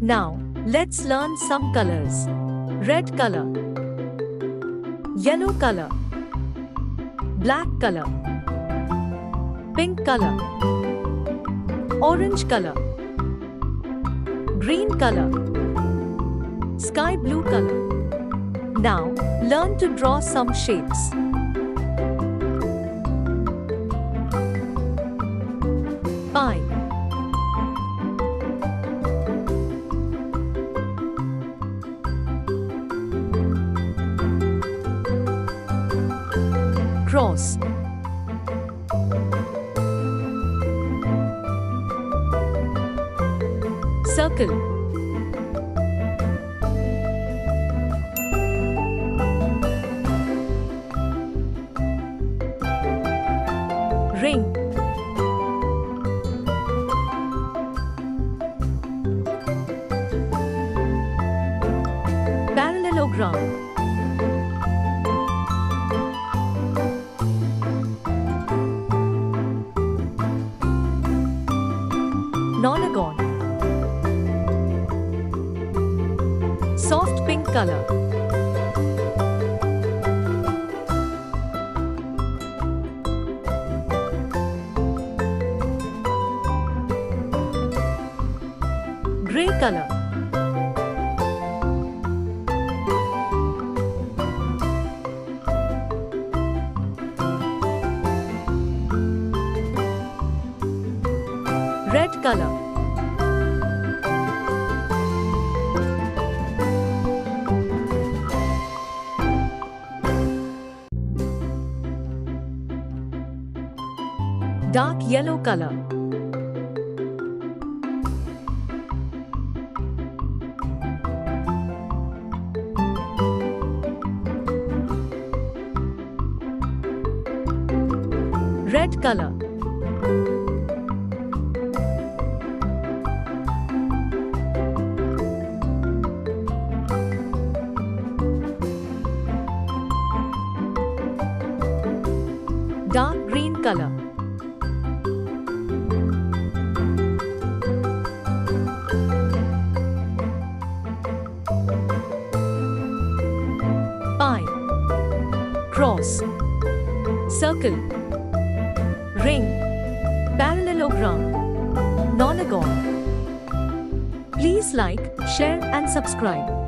Now, let's learn some colors. Red color, yellow color, black color, pink color, orange color, green color, sky blue color. Now, learn to draw some shapes. Pie, cross, circle, ring, parallelogram, Octagon, soft pink color, gray color, red color, dark yellow color, red color, dark green color, pie, cross, circle, ring, parallelogram, Octagon. Please like, share and subscribe.